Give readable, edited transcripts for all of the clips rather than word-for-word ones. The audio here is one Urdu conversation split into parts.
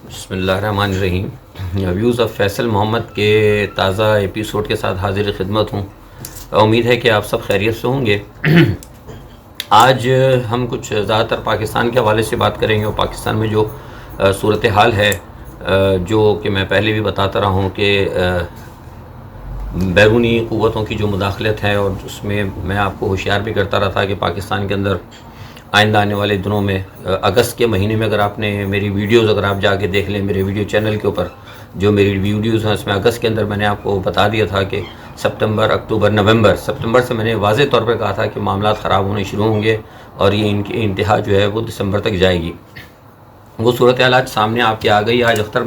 بسم اللہ الرحمن الرحیم۔ ویوز آف فیصل محمد کے تازہ ایپیسوڈ کے ساتھ حاضر خدمت ہوں۔ امید ہے کہ آپ سب خیریت سے ہوں گے۔ آج ہم کچھ زیادہ تر پاکستان کے حوالے سے بات کریں گے، اور پاکستان میں جو صورتحال ہے، جو کہ میں پہلے بھی بتاتا رہا ہوں کہ بیرونی قوتوں کی جو مداخلت ہے، اور اس میں میں آپ کو ہوشیار بھی کرتا رہا تھا کہ پاکستان کے اندر آئندہ آنے والے دنوں میں اگست کے مہینے میں اگر آپ نے میری ویڈیوز اگر آپ جا کے دیکھ لیں میرے ویڈیو چینل کے اوپر جو میری ویڈیوز ہیں، اس میں اگست کے اندر میں نے آپ کو بتا دیا تھا کہ سپتمبر، اکتوبر، نومبر، سپتمبر سے میں نے واضح طور پر کہا تھا کہ معاملات خراب ہونے شروع ہوں گے، اور یہ ان کی انتہا جو ہے وہ دسمبر تک جائے گی۔ وہ صورتحال آج سامنے آپ کے آ گئی۔ آج اختر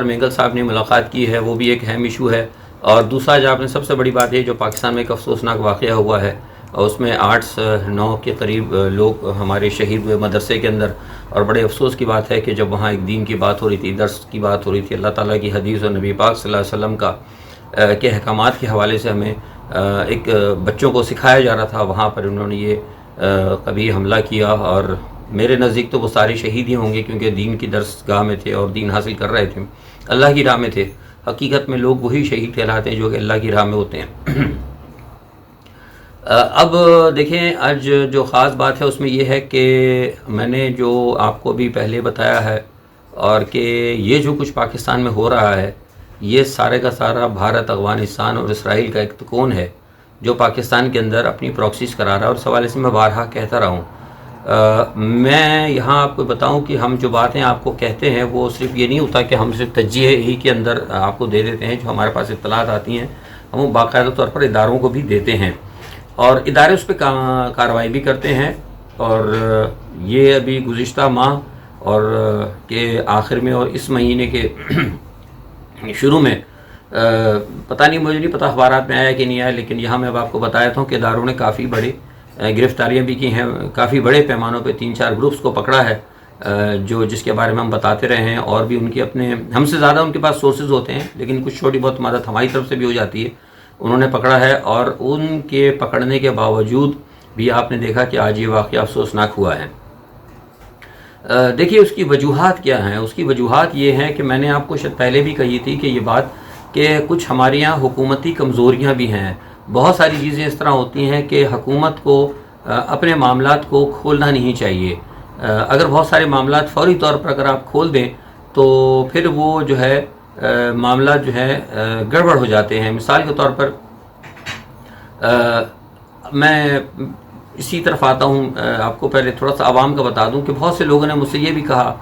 مینگل صاحب نے ملاقات کی ہے، وہ بھی ایک اہم ایشو ہے۔ اور دوسرا جو آپ نے سب سے بڑی بات ہے جو پاکستان میں ایک افسوسناک واقعہ ہوا ہے، اور اس میں 8-9 کے قریب لوگ ہمارے شہید ہوئے مدرسے کے اندر، اور بڑے افسوس کی بات ہے کہ جب وہاں ایک دین کی بات ہو رہی تھی، درس کی بات ہو رہی تھی، اللہ تعالیٰ کی حدیث اور نبی پاک صلی اللہ علیہ وسلم کے احکامات کے حوالے سے ہمیں ایک بچوں کو سکھایا جا رہا تھا، وہاں پر انہوں نے یہ کبھی حملہ کیا، اور میرے نزدیک تو وہ سارے شہید ہی ہوں گے، کیونکہ دین کی درس گاہ میں تھے اور دین حاصل کر رہے تھے، اللہ کی راہ میں تھے۔ حقیقت میں لوگ وہی شہید کہلاتے ہیں جو کہ اللہ کی راہ میں ہوتے ہیں۔ اب دیکھیں، آج جو خاص بات ہے اس میں یہ ہے کہ میں نے جو آپ کو بھی پہلے بتایا ہے، اور کہ یہ جو کچھ پاکستان میں ہو رہا ہے، یہ سارے کا سارا بھارت، افغانستان اور اسرائیل کا ایک تکون ہے جو پاکستان کے اندر اپنی پراکسیز کرا رہا ہے، اور اس حوالے سے میں بارہا کہتا رہا ہوں۔ میں یہاں آپ کو بتاؤں کہ ہم جو باتیں آپ کو کہتے ہیں وہ صرف یہ نہیں ہوتا کہ ہم صرف تجزیے ہی کے اندر آپ کو دے دیتے ہیں، جو ہمارے پاس اطلاعات آتی ہیں ہم وہ باقاعدہ طور پر اداروں کو بھی دیتے ہیں، اور ادارے اس پہ کارروائی بھی کرتے ہیں۔ اور یہ ابھی گزشتہ ماہ اور کے آخر میں اور اس مہینے کے شروع میں پتہ نہیں، مجھے نہیں پتہ اخبارات میں آیا کہ نہیں آیا، لیکن یہاں میں اب آپ کو بتایا تھا کہ اداروں نے کافی بڑے گرفتاریاں بھی کی ہیں، کافی بڑے پیمانوں پہ 3-4 گروپس کو پکڑا ہے، جس کے بارے میں ہم بتاتے رہے ہیں، اور بھی ان کے اپنے ہم سے زیادہ ان کے پاس سورسز ہوتے ہیں، لیکن کچھ چھوٹی بہت مدد ہماری طرف سے بھی ہو جاتی ہے، انہوں نے پکڑا ہے۔ اور ان کے پکڑنے کے باوجود بھی آپ نے دیکھا کہ آج یہ واقعہ افسوسناک ہوا ہے۔ دیکھیے اس کی وجوہات کیا ہیں۔ اس کی وجوہات یہ ہیں کہ میں نے آپ کو شاید پہلے بھی کہی تھی کہ یہ بات کہ کچھ ہمارے یہاں حکومتی کمزوریاں بھی ہیں، بہت ساری چیزیں اس طرح ہوتی ہیں کہ حکومت کو اپنے معاملات کو کھولنا نہیں چاہیے۔ اگر بہت سارے معاملات فوری طور پر اگر آپ کھول دیں تو پھر وہ جو ہے معاملات جو ہے گڑبڑ ہو جاتے ہیں۔ مثال کے طور پر میں اسی طرف آتا ہوں، آپ کو پہلے تھوڑا سا عوام کا بتا دوں کہ بہت سے لوگوں نے مجھ سے یہ بھی کہا،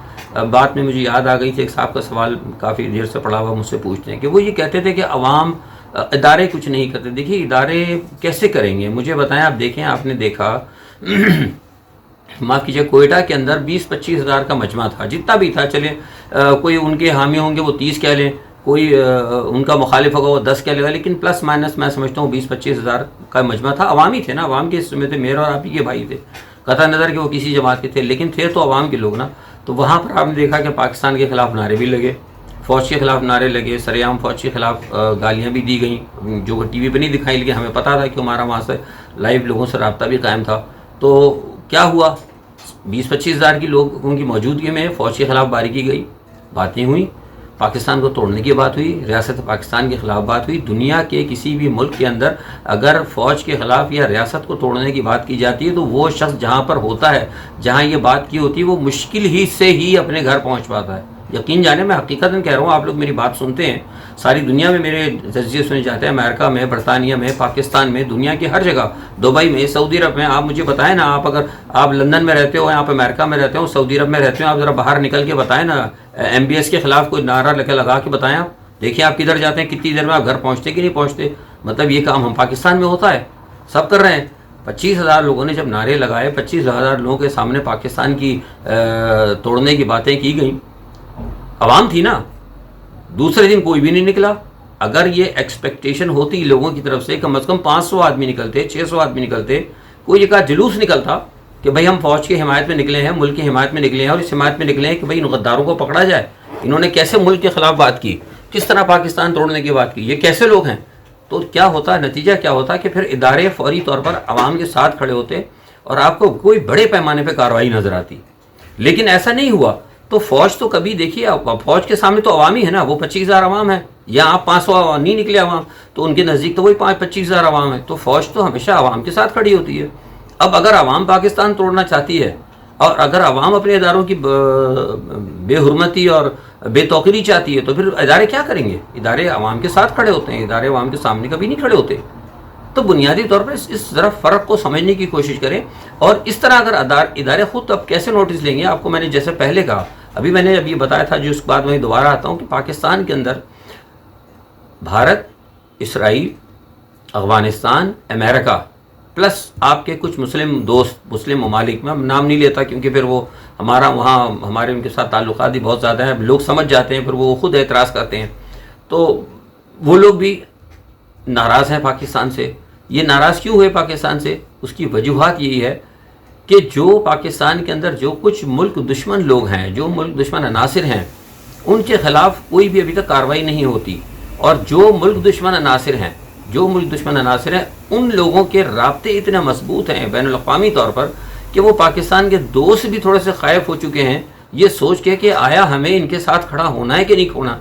بات میں مجھے یاد آ گئی تھی، ایک صاحب کا سوال کافی دیر سے پڑا ہوا مجھ سے پوچھتے ہیں کہ وہ یہ کہتے تھے کہ عوام ادارے کچھ نہیں کرتے۔ دیکھیے ادارے کیسے کریں گے، مجھے بتائیں۔ آپ دیکھیں، آپ نے دیکھا معاف کیجیے، کوئٹہ کے اندر 20-25 ہزار کا مجمع تھا، جتنا بھی تھا، چلیں کوئی ان کے حامی ہوں گے وہ 30 کہہ لیں، کوئی ان کا مخالف ہوگا وہ 10 کہہ لے گا، لیکن پلس مائنس میں سمجھتا ہوں 20-25 ہزار کا مجمع تھا۔ عوامی تھے نا، عوام کے حصے میں تھے، میرے اور آپ ہی کے بھائی تھے، قطع نظر کہ وہ کسی جماعت کے تھے، لیکن تھے تو عوام کے لوگ نا۔ تو وہاں پر آپ نے دیکھا کہ پاکستان کے خلاف نعرے بھی لگے، فوج کے خلاف نعرے لگے، سرعام فوج کے خلاف گالیاں بھی دی گئیں، جو ٹی وی پہ نہیں دکھائی، لیکن ہمیں پتہ تھا کہ ہمارا وہاں سے لائیو لوگوں سے رابطہ بھی قائم تھا۔ تو کیا ہوا، 20-25 ہزار کی لوگوں کی موجودگی میں فوج کے خلاف باری کی گئی، باتیں ہوئیں، پاکستان کو توڑنے کی بات ہوئی، ریاست پاکستان کے خلاف بات ہوئی۔ دنیا کے کسی بھی ملک کے اندر اگر فوج کے خلاف یا ریاست کو توڑنے کی بات کی جاتی ہے تو وہ شخص جہاں پر ہوتا ہے، جہاں یہ بات کی ہوتی ہے، وہ مشکل ہی سے ہی اپنے گھر پہنچ پاتا ہے۔ یقین جانے، میں حقیقتاً کہہ رہا ہوں، آپ لوگ میری بات سنتے ہیں، ساری دنیا میں میرے تجزیے سنے جاتے ہیں، امریکہ میں، برطانیہ میں، پاکستان میں، دنیا کی ہر جگہ، دبئی میں، سعودی عرب میں۔ آپ مجھے بتائیں نا، اگر آپ لندن میں رہتے ہو، آپ امریکہ میں رہتے ہو، سعودی عرب میں رہتے ہو، آپ ذرا باہر نکل کے بتائیں نا، MBS کے خلاف کوئی نعرہ لگا کے بتائیں، آپ دیکھیں آپ کدھر جاتے ہیں، کتنی دیر میں آپ گھر پہنچتے کہ نہیں پہنچتے۔ مطلب یہ کام ہم پاکستان میں ہوتا ہے، سب کر رہے ہیں۔ 25 ہزار لوگوں نے جب نعرے لگائے، 25 ہزار لوگوں کے سامنے پاکستان کی توڑنے کی باتیں کی گئیں، عوام تھی نا، دوسرے دن کوئی بھی نہیں نکلا۔ اگر یہ ایکسپیکٹیشن ہوتی لوگوں کی طرف سے، کم از کم 500 آدمی نکلتے، 600 آدمی نکلتے، کوئی ایک جلوس نکلتا کہ بھائی ہم فوج کی حمایت میں نکلے ہیں، ملک کی حمایت میں نکلے ہیں، اور اس حمایت میں نکلے ہیں کہ بھائی ان غداروں کو پکڑا جائے، انہوں نے کیسے ملک کے خلاف بات کی، کس طرح پاکستان توڑنے کی بات کی، یہ کیسے لوگ ہیں۔ تو کیا ہوتا ہے، نتیجہ کیا ہوتا ہے کہ پھر ادارے فوری طور پر عوام کے ساتھ کھڑے ہوتے، اور آپ کو کوئی بڑے پیمانے پہ کارروائی نظر آتی، لیکن ایسا نہیں ہوا۔ تو فوج تو کبھی دیکھیے، فوج کے سامنے تو عوامی ہے نا، وہ 25,000 عوام ہے، یا آپ 500 نہیں نکلے عوام تو ان کے نزدیک تو وہی 25,000 عوام ہے. تو فوج تو ہمیشہ عوام کے ساتھ کھڑی ہوتی ہے. اب اگر عوام پاکستان توڑنا چاہتی ہے اور اگر عوام اپنے اداروں کی بے حرمتی اور بے توقیری چاہتی ہے تو پھر ادارے کیا کریں گے؟ ادارے عوام کے ساتھ کھڑے ہوتے ہیں، ادارے عوام کے سامنے کبھی نہیں کھڑے ہوتے. تو بنیادی طور پر اس ذرا فرق کو سمجھنے کی کوشش کریں. اور اس طرح اگر ادارے خود اب کیسے نوٹس لیں گے؟ آپ کو میں نے جیسے پہلے کہا، میں نے ابھی بتایا تھا، جو اس بعد میں دوبارہ آتا ہوں کہ پاکستان کے اندر بھارت، اسرائیل، افغانستان، امریکہ پلس آپ کے کچھ مسلم دوست، مسلم ممالک، میں نام نہیں لیتا کیونکہ پھر وہ ہمارے ان کے ساتھ تعلقات بھی بہت زیادہ ہیں، لوگ سمجھ جاتے ہیں، پھر وہ خود اعتراض کرتے ہیں. تو وہ لوگ بھی ناراض ہیں پاکستان سے. یہ ناراض کیوں ہوئے پاکستان سے؟ اس کی وجوہات یہی ہے کہ جو پاکستان کے اندر جو کچھ ملک دشمن لوگ ہیں، جو ملک دشمن عناصر ہیں، ان کے خلاف کوئی بھی ابھی تک کارروائی نہیں ہوتی. اور جو ملک دشمن عناصر ہیں، ان لوگوں کے رابطے اتنے مضبوط ہیں بین الاقوامی طور پر کہ وہ پاکستان کے دوست بھی تھوڑے سے خائف ہو چکے ہیں یہ سوچ کے کہ آیا ہمیں ان کے ساتھ کھڑا ہونا ہے کہ نہیں ہونا.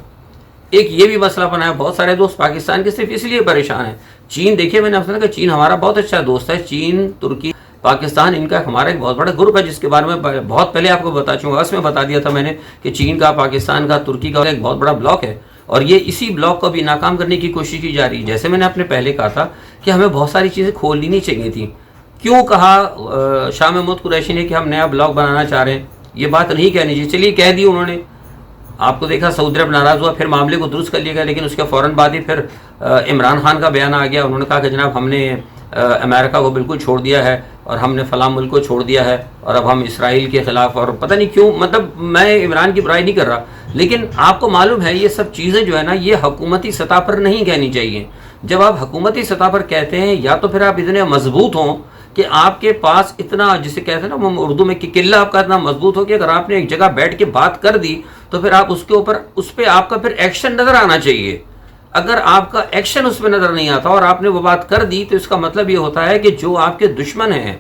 ایک یہ بھی مسئلہ بنا ہے، بہت سارے دوست پاکستان کے صرف اس لیے پریشان ہیں. چین دیکھیے، میں نے آپ سے کہا کہ چین ہمارا بہت اچھا دوست ہے. چین، ترکی، پاکستان، ان کا ہمارا ایک بہت بڑا گروپ ہے، جس کے بارے میں بہت پہلے آپ کو بتا چکا، اس میں بتا دیا تھا میں نے کہ چین کا، پاکستان کا، ترکی کا ایک بہت بڑا بلاک ہے. اور یہ اسی بلاک کو بھی ناکام کرنے کی کوشش کی جا رہی ہے. جیسے میں نے اپنے پہلے کہا تھا کہ ہمیں بہت ساری چیزیں کھول لینی چاہیے تھیں. کیوں کہا شاہ محمود قریشی نے کہ ہم نیا بلاک بنانا چاہ رہے ہیں؟ یہ بات نہیں کہنی چاہیے. چلیے کہہ دی انہوں نے، آپ کو دیکھا سعودی عرب ناراض ہوا، پھر معاملے کو درست کر لیا گیا. لیکن اس کے فوراً بعد ہی پھر عمران خان کا بیان آ گیا. انہوں نے کہا کہ جناب ہم نے امریکہ کو بالکل چھوڑ دیا ہے اور ہم نے فلاں ملک کو چھوڑ دیا ہے اور اب ہم اسرائیل کے خلاف. اور پتہ نہیں کیوں، مطلب میں عمران کی برائی نہیں کر رہا، لیکن آپ کو معلوم ہے یہ سب چیزیں جو ہے نا، یہ حکومتی سطح پر نہیں کہنی چاہیے. جب آپ حکومتی سطح پر کہتے ہیں، یا تو پھر آپ اتنے مضبوط ہوں کہ آپ کے پاس اتنا، جسے کہتے ہیں نا اردو میں، کہ قلعہ آپ کا اتنا مضبوط ہو کہ اگر آپ نے ایک جگہ بیٹھ کے بات کر دی تو پھر آپ اس پہ آپ کا پھر ایکشن نظر آنا چاہیے. اگر آپ کا ایکشن اس پہ نظر نہیں آتا اور آپ نے وہ بات کر دی تو اس کا مطلب یہ ہوتا ہے کہ جو آپ کے دشمن ہیں،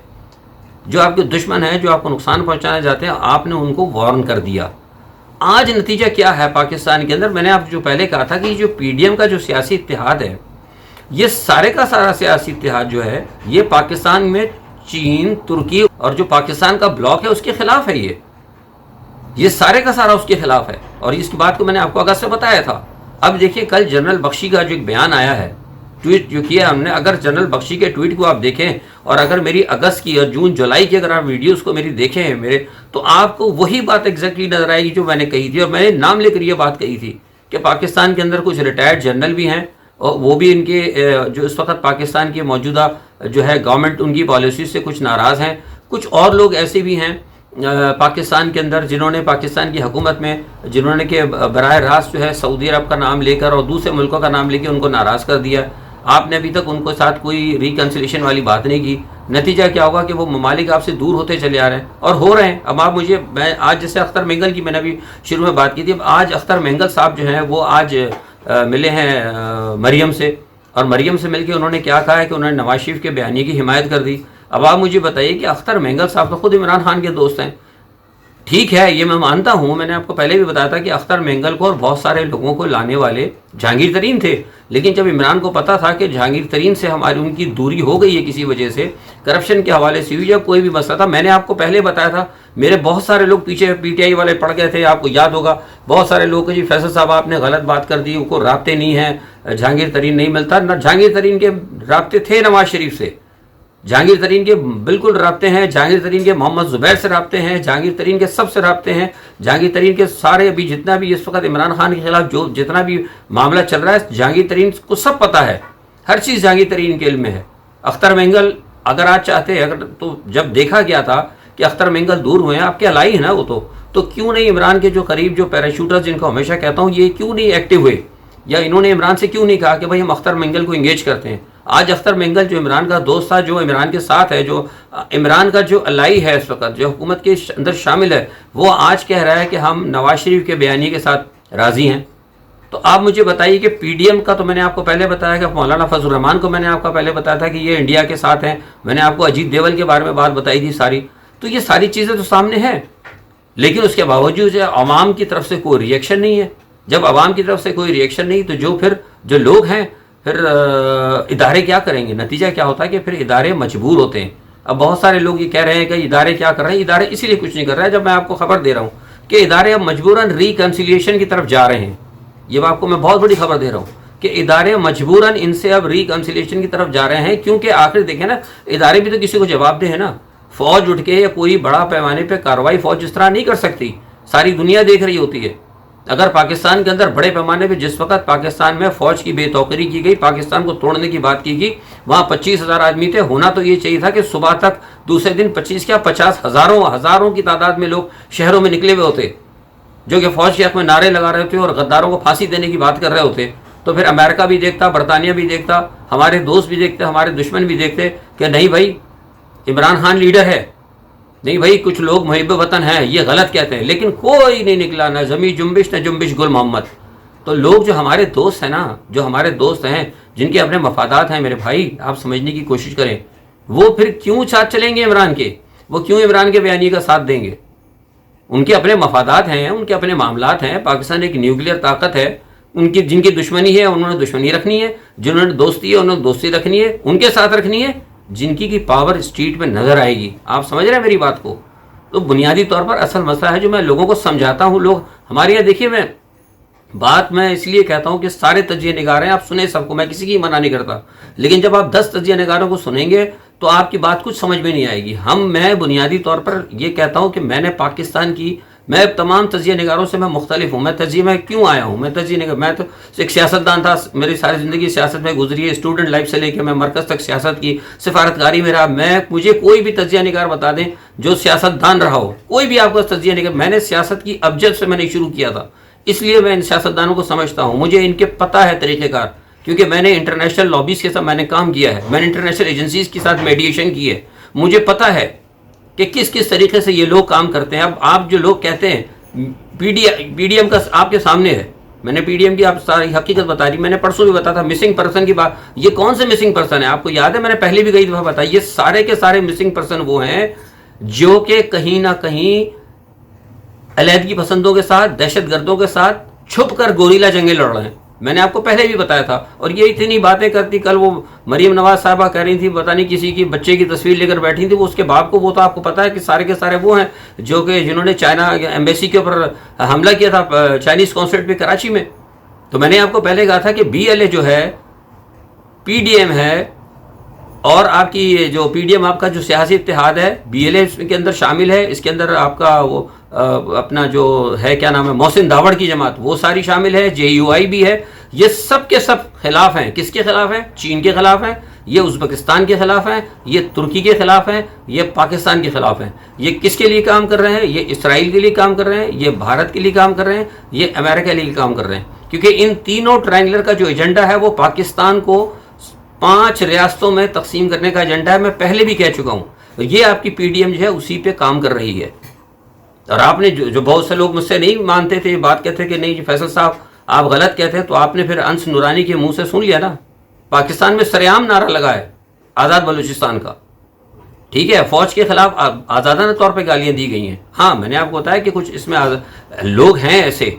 جو آپ کو نقصان پہنچانا چاہتے ہیں، آپ نے ان کو وارن کر دیا. آج نتیجہ کیا ہے پاکستان کے اندر؟ میں نے آپ جو پہلے کہا تھا کہ جو پی ڈی ایم کا جو سیاسی اتحاد ہے، یہ سارے کا سارا سیاسی اتحاد جو ہے، یہ پاکستان میں چین، ترکی اور جو پاکستان کا بلاک ہے اس کے خلاف ہے. یہ سارے کا سارا اس کے خلاف ہے. اور اس کی بات کو میں نے آپ کو اگست سے بتایا تھا. اب دیکھیے کل جنرل بخشی کا جو ایک بیان آیا ہے، ٹویٹ جو کیا ہم نے، اگر جنرل بخشی کے ٹویٹ کو آپ دیکھیں اور اگر میری اگست کی اور جون جولائی کی اگر آپ ویڈیوز کو میری دیکھیں تو آپ کو وہی بات ایگزیکٹلی نظر آئے گی جو میں نے کہی تھی. اور میں نے نام لے کر یہ بات کہی تھی کہ پاکستان کے اندر کچھ ریٹائرڈ جنرل بھی ہیں اور وہ بھی ان کے جو اس وقت پاکستان کی موجودہ جو ہے گورنمنٹ، ان کی پالیسیز سے کچھ ناراض ہیں. کچھ اور لوگ ایسے بھی ہیں پاکستان کے اندر جنہوں نے پاکستان کی حکومت میں، جنہوں نے کہ براہ راست جو ہے سعودی عرب کا نام لے کر اور دوسرے ملکوں کا نام لے کے ان کو ناراض کر دیا. آپ نے ابھی تک ان کو ساتھ کوئی ریکنسلیشن والی بات نہیں کی. نتیجہ کیا ہوگا کہ وہ ممالک آپ سے دور ہوتے چلے آ رہے ہیں اور ہو رہے ہیں. اب آپ میں آج جیسے اختر مینگل کی میں نے ابھی شروع میں بات کی تھی، اب آج اختر مینگل صاحب جو ہیں وہ آج ملے ہیں مریم سے، اور مریم سے مل کے انہوں نے کیا کہا ہے کہ انہوں نے نواز شریف کے بیانیے کی حمایت کر دی. اب آپ مجھے بتائیے کہ اختر مینگل صاحب تو خود عمران خان کے دوست ہیں. ٹھیک ہے، یہ میں مانتا ہوں، میں نے آپ کو پہلے بھی بتایا تھا کہ اختر مینگل کو اور بہت سارے لوگوں کو لانے والے جہانگیر ترین تھے. لیکن جب عمران کو پتا تھا کہ جہانگیر ترین سے ان کی دوری ہو گئی ہے کسی وجہ سے، کرپشن کے حوالے سے ہوئی یا کوئی بھی مسئلہ تھا، میں نے آپ کو پہلے بتایا تھا، میرے بہت سارے لوگ پیچھے پی ٹی آئی والے پڑ گئے تھے. آپ کو یاد ہوگا بہت سارے لوگ کہ جی فیصل صاحب آپ نے غلط بات کر دی، ان کو رابطے نہیں ہیں، جہانگیر ترین نہیں ملتا. نہ جہانگیر ترین کے رابطے تھے نواز شریف سے، جہانگیر ترین کے بالکل رابطے ہیں، جہانگیر ترین کے محمد زبیر سے رابطے ہیں، جہانگیر ترین کے سب سے رابطے ہیں. جہانگیر ترین کے سارے ابھی جتنا بھی اس وقت عمران خان کے خلاف جو جتنا بھی معاملہ چل رہا ہے، جہانگیر ترین کو سب پتہ ہے، ہر چیز جہانگیر ترین کے علم میں ہے. اختر مینگل اگر آج چاہتے ہیں، اگر تو جب دیکھا گیا تھا کہ اختر مینگل دور ہوئے ہیں، آپ کے الائی ہیں نا وہ تو کیوں نہیں عمران کے جو قریب جو پیراشوٹرز جن کو ہمیشہ کہتا ہوں، یہ کیوں نہیں ایکٹیو ہوئے، یا انہوں نے عمران سے کیوں نہیں کہا کہ بھائی ہم اختر مینگل کو انگیج کرتے ہیں. آج اختر مینگل جو عمران کا دوست تھا، جو عمران کے ساتھ ہے، جو عمران کا جو الائی ہے اس وقت، جو حکومت کے اندر شامل ہے، وہ آج کہہ رہا ہے کہ ہم نواز شریف کے بیانیے کے ساتھ راضی ہیں. تو آپ مجھے بتائیے کہ پی ڈی ایم کا تو میں نے آپ کو پہلے بتایا کہ مولانا فضل الرحمان کو میں نے آپ کو پہلے بتایا تھا کہ یہ انڈیا کے ساتھ ہیں. میں نے آپ کو اجیت دیول کے بارے میں بات بتائی تھی ساری. تو یہ ساری چیزیں تو سامنے ہیں. لیکن اس کے باوجود عوام کی طرف سے کوئی ریئیکشن نہیں ہے. جب عوام کی طرف سے کوئی ریئیکشن نہیں تو جو لوگ ہیں پھر ادارے کیا کریں گے؟ نتیجہ کیا ہوتا ہے کہ پھر ادارے مجبور ہوتے ہیں. اب بہت سارے لوگ یہ کہہ رہے ہیں کہ ادارے کیا کر رہے ہیں. ادارے اسی لیے کچھ نہیں کر رہے ہیں. جب میں آپ کو خبر دے رہا ہوں کہ ادارے اب مجبوراً ریکنسیلیشن کی طرف جا رہے ہیں. یہ آپ کو میں بہت بڑی خبر دے رہا ہوں کہ ادارے مجبوراً ان سے اب ریکنسیلیشن کی طرف جا رہے ہیں. کیونکہ آخر دیکھیں نا، ادارے بھی تو کسی کو جواب دہ ہے نا. فوج اٹھ کے یا کوئی بڑا پیمانے پہ کارروائی فوج اس طرح نہیں کر سکتی. ساری دنیا دیکھ رہی ہوتی ہے. اگر پاکستان کے اندر بڑے پیمانے پہ جس وقت پاکستان میں فوج کی بے توقیری کی گئی، پاکستان کو توڑنے کی بات کی گئی، وہاں 25,000 آدمی تھے. ہونا تو یہ چاہیے تھا کہ صبح تک دوسرے دن 25 کیا 50 ہزاروں کی تعداد میں لوگ شہروں میں نکلے ہوئے ہوتے، جو کہ فوج کے حق میں نعرے لگا رہے تھے اور غداروں کو پھانسی دینے کی بات کر رہے ہوتے. تو پھر امریکہ بھی دیکھتا، برطانیہ بھی دیکھتا، ہمارے دوست بھی دیکھتے، ہمارے دشمن بھی دیکھتے کہ نہیں بھائی عمران خان لیڈر ہے، نہیں بھائی کچھ لوگ محب وطن ہیں، یہ غلط کہتے ہیں. لیکن کوئی نہیں نکلا، نہ زمیں جنبش نہ جنبش گل محمد. تو لوگ جو ہمارے دوست ہیں نا، جو ہمارے دوست ہیں جن کے اپنے مفادات ہیں، میرے بھائی آپ سمجھنے کی کوشش کریں، وہ پھر کیوں ساتھ چلیں گے عمران کے؟ وہ کیوں عمران کے بیانیے کا ساتھ دیں گے؟ ان کے اپنے مفادات ہیں، ان کے اپنے معاملات ہیں. پاکستان ایک نیوکلیئر طاقت ہے. جن کی دشمنی ہے انہوں نے دشمنی رکھنی ہے، جنہوں نے دوستی ہے انہوں نے دوستی رکھنی ہے، ان کے ساتھ رکھنی ہے. جن کی پاور اسٹریٹ میں نظر آئے گی. آپ سمجھ رہے ہیں میری بات کو؟ تو بنیادی طور پر اصل مسئلہ ہے جو میں لوگوں کو سمجھاتا ہوں. لوگ ہمارے یہاں دیکھیے، میں اس لیے کہتا ہوں کہ سارے تجزیہ نگار ہیں، آپ سنیں سب کو، میں کسی کی منع نہیں کرتا. لیکن جب آپ 10 تجزیہ نگاروں کو سنیں گے تو آپ کی بات کچھ سمجھ میں نہیں آئے گی. میں بنیادی طور پر یہ کہتا ہوں کہ میں نے پاکستان کی، میں تمام تجزیہ نگاروں سے میں مختلف ہوں. میں تجزیہ میں کیوں آیا ہوں؟ میں تو ایک سیاستدان تھا، میری ساری زندگی سیاست میں گزری ہے. اسٹوڈنٹ لائف سے لے کے میں مرکز تک سیاست کی، سفارتکاری میں رہا. مجھے کوئی بھی تجزیہ نگار بتا دیں جو سیاستدان رہا ہو، کوئی بھی آپ کو تجزیہ نگار. میں نے سیاست کی ابجد سے میں نے شروع کیا تھا، اس لیے میں ان سیاستدانوں کو سمجھتا ہوں. مجھے ان کے پتہ ہے طریقہ کار، کیونکہ میں نے انٹرنیشنل لابیز کے ساتھ میں نے کام کیا ہے، میں نے انٹرنیشنل ایجنسیز کے ساتھ میڈیشن کی ہے. مجھے پتہ ہے کہ کس طریقے سے یہ لوگ کام کرتے ہیں. اب آپ جو لوگ کہتے ہیں پی ڈی ایم کا آپ کے سامنے ہے، میں نے پی ڈی ایم کی آپ ساری حقیقت بتا دی. میں نے پرسوں بھی بتا تھا مسنگ پرسن کی بات. یہ کون سے مسنگ پرسن ہیں؟ آپ کو یاد ہے میں نے پہلے بھی کئی دفعہ بتایا، یہ سارے کے سارے مسنگ پرسن وہ ہیں جو کہ کہیں نہ کہیں علیحدگی پسندوں کے ساتھ، دہشت گردوں کے ساتھ چھپ کر گوریلا جنگیں لڑ رہے ہیں. میں نے آپ کو پہلے بھی بتایا تھا. اور یہ اتنی باتیں کرتی، کل وہ مریم نواز صاحبہ کہہ رہی تھی، پتہ نہیں کسی کی بچے کی تصویر لے کر بیٹھی تھی، وہ اس کے باپ کو، وہ تو آپ کو پتہ ہے کہ سارے کے سارے وہ ہیں جو کہ جنہوں نے چائنا ایمبیسی کے اوپر حملہ کیا تھا، چائنیز کانسولیٹ پہ کراچی میں. تو میں نے آپ کو پہلے کہا تھا کہ بی ایل اے جو ہے، پی ڈی ایم ہے، اور آپ کی جو پی ڈی ایم آپ کا جو سیاسی اتحاد ہے، بی ایل اے کے اندر شامل ہے. اس کے اندر آپ کا وہ اپنا جو ہے کیا نام ہے، محسن داوڑ کی جماعت، وہ ساری شامل ہے. جے یو آئی بھی ہے. یہ سب کے سب خلاف ہیں. کس کے خلاف ہیں؟ چین کے خلاف ہیں، یہ ازبکستان کے خلاف ہیں، یہ ترکی کے خلاف ہیں، یہ پاکستان کے خلاف ہیں. یہ کس کے لیے کام کر رہے ہیں؟ یہ اسرائیل کے لیے کام کر رہے ہیں، یہ بھارت کے لیے کام کر رہے ہیں، یہ امریکہ کے لیے کام کر رہے ہیں. کیونکہ ان تینوں ٹرائنگلر کا جو ایجنڈا ہے وہ پاکستان کو 5 ریاستوں میں تقسیم کرنے کا ایجنڈا ہے. میں پہلے بھی کہہ چکا ہوں. یہ آپ کی پی ڈی ایم جو ہے اسی پہ کام کر رہی ہے. اور آپ نے جو بہت سے لوگ مجھ سے نہیں مانتے تھے، بات کہتے کہ نہیں جی فیصل صاحب آپ غلط کہتے ہیں، تو آپ نے پھر انس نورانی کے منہ سے سن لیا نا. پاکستان میں سرعام نعرہ لگا ہے آزاد بلوچستان کا، ٹھیک ہے. فوج کے خلاف آزادانہ طور پہ گالیاں دی گئی ہیں. ہاں میں نے آپ کو بتایا کہ کچھ اس میں لوگ ہیں ایسے،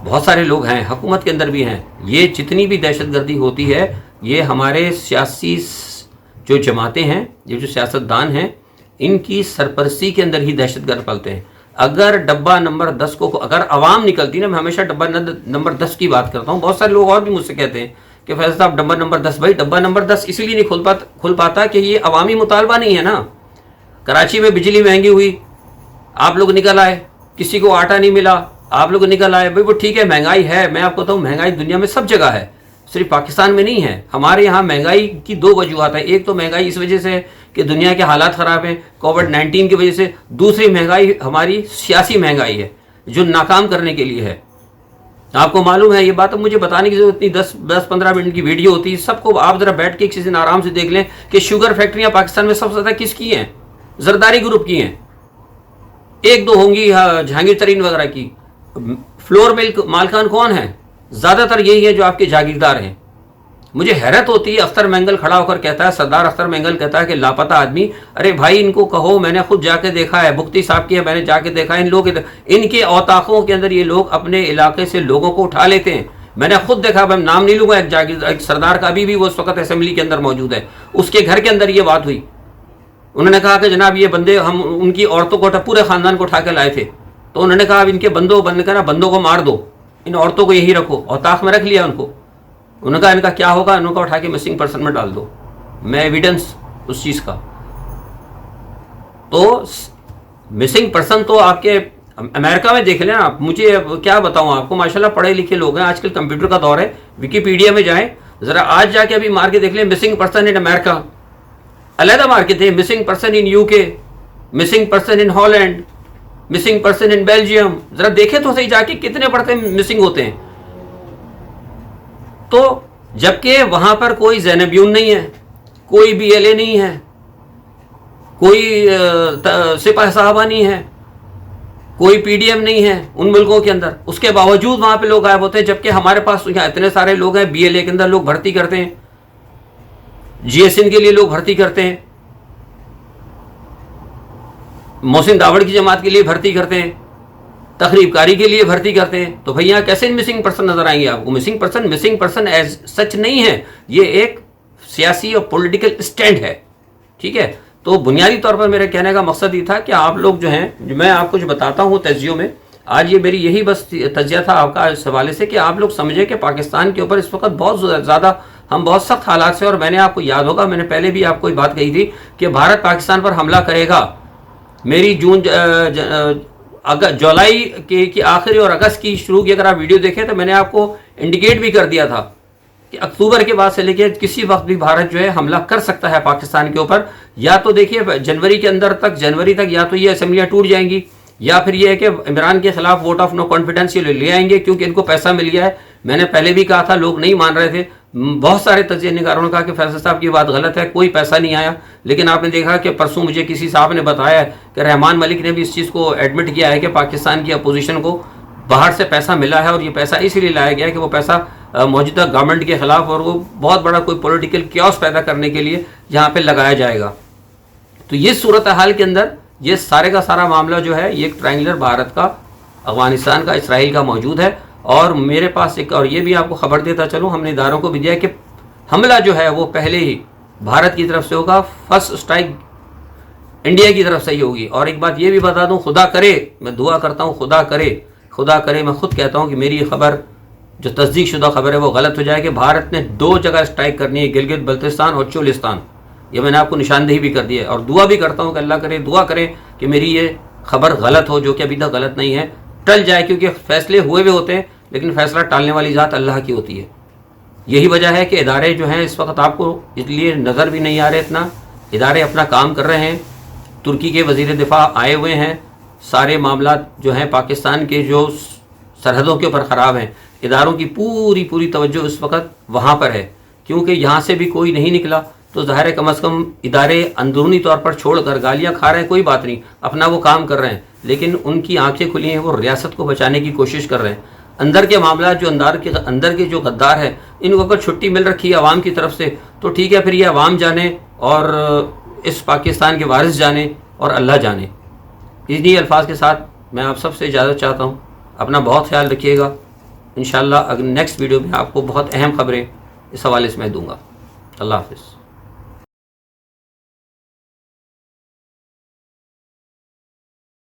بہت سارے لوگ ہیں، حکومت کے اندر بھی ہیں. یہ جتنی بھی دہشت گردی ہوتی ہے، یہ ہمارے سیاسی جو جماعتیں ہیں، یہ جو سیاستدان ہیں، ان کی سرپرستی کے اندر ہی دہشت گرد پلتے ہیں. اگر ڈبہ نمبر 10 کو اگر عوام نکلتی نا، میں ہمیشہ ڈبہ نمبر 10 کی بات کرتا ہوں. بہت سارے لوگ اور بھی مجھ سے کہتے ہیں کہ فیصل صاحب ڈبہ نمبر 10، بھائی ڈبہ نمبر 10 اس لیے نہیں کھل پاتا کہ یہ عوامی مطالبہ نہیں ہے نا. کراچی میں بجلی مہنگی ہوئی، آپ لوگ نکل آئے. کسی کو آٹا نہیں ملا، آپ لوگ نکل آئے. بھائی وہ ٹھیک ہے مہنگائی ہے، میں آپ کو بتاؤں مہنگائی دنیا میں سب جگہ ہے، صرف پاکستان میں نہیں ہے. ہمارے یہاں مہنگائی کی 2 وجوہات ہیں. ایک تو مہنگائی اس وجہ سے کہ دنیا کے حالات خراب ہیں کووڈ-19 کی وجہ سے. دوسری مہنگائی ہماری سیاسی مہنگائی ہے جو ناکام کرنے کے لیے ہے. آپ کو معلوم ہے یہ بات، اب مجھے بتانے کی ضرورت نہیں، 10-15 منٹ کی ویڈیو ہوتی ہے. سب کو آپ ذرا بیٹھ کے کسی دن آرام سے دیکھ لیں کہ شوگر فیکٹریاں پاکستان میں سب سے زیادہ کس کی ہیں؟ زرداری گروپ کی ہیں. 1-2 ہوں گی جہانگیر ترین وغیرہ کی. فلور ملک مالکان کون ہیں؟ زیادہ تر یہی ہے جو آپ کے جاگیردار ہیں. مجھے حیرت ہوتی ہے، اختر مینگل کھڑا ہو کر کہتا ہے، سردار اختر مینگل کہتا ہے کہ لاپتہ آدمی، ارے بھائی ان کو کہو، میں نے خود جا کے دیکھا ہے، بگٹی صاحب کی ہے، میں نے جا کے دیکھا ہے، ان کے اوطاقوں کے اندر یہ لوگ اپنے علاقے سے لوگوں کو اٹھا لیتے ہیں، میں نے خود دیکھا، میں نام نہیں لوں گا، ایک سردار کا ابھی بھی وہ اس وقت اسمبلی کے اندر موجود ہے، اس کے گھر کے اندر یہ بات ہوئی، انہوں نے کہا کہ جناب یہ بندے ہم ان کی عورتوں کو پورے خاندان کو اٹھا کے لائے تھے، تو انہوں نے کہا اب ان کے بندوں کو مار دو، ان عورتوں کو یہی رکھو، اوطاق میں رکھ لیا ان کو، انہوں نے کہا ان کا کیا ہوگا، انہوں کا اٹھا کے مسنگ پرسن میں ڈال دو، میں ایویڈنس اس چیز کا۔ تو مسنگ پرسن تو آپ کے امریکہ میں دیکھ لیں آپ، مجھے کیا بتاؤں آپ کو، ماشاءاللہ پڑھے لکھے لوگ ہیں، آج کل کمپیوٹر کا دور ہے، ویکیپیڈیا میں جائیں ذرا، آج جا کے ابھی مار کے دیکھ لیں مسنگ پرسن ان امریکہ، علیحدہ مار کے تھے، مسنگ پرسن ان یو کے، missing person in Holland, missing person in Belgium, ذرا دیکھیں تو صحیح جا کے کتنے پڑھتے مسنگ ہوتے ہیں۔ تو جبکہ وہاں پر کوئی زینبیون نہیں ہے، کوئی بی ایل اے نہیں ہے، کوئی سپاہ صحابہ نہیں ہے، کوئی پی ڈی ایم نہیں ہے ان ملکوں کے اندر، اس کے باوجود وہاں پہ لوگ غائب ہوتے ہیں، جبکہ ہمارے پاس یہاں اتنے سارے لوگ ہیں، بی ایل اے کے اندر لوگ بھرتی کرتے ہیں، جی ایس این کے لیے لوگ بھرتی کرتے ہیں، محسن داوڑ کی جماعت کے لیے بھرتی کرتے ہیں، تقریب کاری کے لیے بھرتی کرتے ہیں، تو بھئی یہاں کیسے مسنگ پرسن نظر آئیں گے آپ کو؟ مسنگ پرسن ایز سچ نہیں ہے، یہ ایک سیاسی اور پولیٹیکل اسٹینڈ ہے، ٹھیک ہے؟ تو بنیادی طور پر میرے کہنے کا مقصد یہ تھا کہ آپ لوگ جو ہیں، میں آپ کو جو بتاتا ہوں تجزیوں میں، آج یہ میری یہی بس تجزیہ تھا آپ کا اس حوالے سے کہ آپ لوگ سمجھیں کہ پاکستان کے اوپر اس وقت بہت زیادہ ہم بہت سخت حالات سے، اور میں نے آپ کو یاد ہوگا میں نے پہلے بھی آپ کو یہ بات کہی تھی کہ بھارت پاکستان پر حملہ کرے گا، میری جولائی کی آخری اور اگست کی شروع کی اگر آپ ویڈیو دیکھیں تو میں نے آپ کو انڈیکیٹ بھی کر دیا تھا کہ اکتوبر کے بعد سے لے کے کسی وقت بھی بھارت جو ہے حملہ کر سکتا ہے پاکستان کے اوپر، یا تو دیکھیے جنوری تک یا تو یہ اسمبلیاں ٹوٹ جائیں گی، یا پھر یہ ہے کہ عمران کے خلاف ووٹ آف نو کانفیڈنس یہ لے آئیں گے، کیونکہ ان کو پیسہ مل گیا ہے۔ میں نے پہلے بھی کہا تھا، لوگ نہیں مان رہے تھے، بہت سارے تجزیہ نگاروں نے کہا کہ فیصل صاحب کی بات غلط ہے، کوئی پیسہ نہیں آیا، لیکن آپ نے دیکھا کہ پرسوں مجھے کسی صاحب نے بتایا ہے کہ رحمان ملک نے بھی اس چیز کو ایڈمٹ کیا ہے کہ پاکستان کی اپوزیشن کو باہر سے پیسہ ملا ہے، اور یہ پیسہ اسی لیے لایا گیا ہے کہ وہ پیسہ موجودہ گورنمنٹ کے خلاف اور وہ بہت بڑا کوئی پولیٹیکل کیوس پیدا کرنے کے لیے یہاں پہ لگایا جائے گا۔ تو یہ صورتحال کے اندر یہ سارے کا سارا معاملہ جو ہے، یہ ایک ٹرائنگولر بھارت کا، افغانستان کا، اسرائیل کا موجود ہے، اور میرے پاس ایک اور یہ بھی آپ کو خبر دیتا چلوں، ہم نے اداروں کو بھی دیا کہ حملہ جو ہے وہ پہلے ہی بھارت کی طرف سے ہوگا، فرسٹ اسٹرائک انڈیا کی طرف سے ہی ہوگی۔ اور ایک بات یہ بھی بتا دوں، خدا کرے، میں دعا کرتا ہوں خدا کرے، میں خود کہتا ہوں کہ میری یہ خبر جو تصدیق شدہ خبر ہے وہ غلط ہو جائے کہ بھارت نے 2 جگہ اسٹرائک کرنی ہے، گلگت بلتستان اور چولستان، یہ میں نے آپ کو نشاندہی بھی کر دی ہے، اور دعا بھی کرتا ہوں کہ اللہ کرے، دعا کرے کہ میری یہ خبر غلط ہو، جو کہ ابھی تک غلط نہیں ہے، ٹل جائے، کیونکہ فیصلے ہوئے بھی ہوتے ہیں لیکن فیصلہ ٹالنے والی ذات اللہ کی ہوتی ہے۔ یہی وجہ ہے کہ ادارے جو ہیں اس وقت آپ کو اس لیے نظر بھی نہیں آ رہے اتنا، ادارے اپنا کام کر رہے ہیں، ترکی کے وزیر دفاع آئے ہوئے ہیں، سارے معاملات جو ہیں پاکستان کے جو سرحدوں کے اوپر خراب ہیں، اداروں کی پوری توجہ اس وقت وہاں پر ہے، کیونکہ یہاں سے بھی کوئی نہیں نکلا تو ظاہر ہے کم از کم ادارے اندرونی طور پر چھوڑ کر گالیاں کھا رہے ہیں، کوئی بات نہیں، اپنا وہ کام کر رہے ہیں، لیکن ان کی آنکھیں کھلی ہیں، وہ ریاست کو بچانے کی کوشش کر رہے ہیں۔ اندر کے معاملات جو اندر کے جو غدار ہیں، ان کو اگر چھٹی مل رکھی ہے عوام کی طرف سے تو ٹھیک ہے، پھر یہ عوام جانے اور اس پاکستان کے وارث جانے اور اللہ جانے۔ انہی الفاظ کے ساتھ میں آپ سب سے اجازت چاہتا ہوں، اپنا بہت خیال رکھیے گا، انشاءاللہ اگر نیکسٹ ویڈیو میں آپ کو بہت اہم خبریں اس حوالے سے میں دوں گا۔ اللہ حافظ۔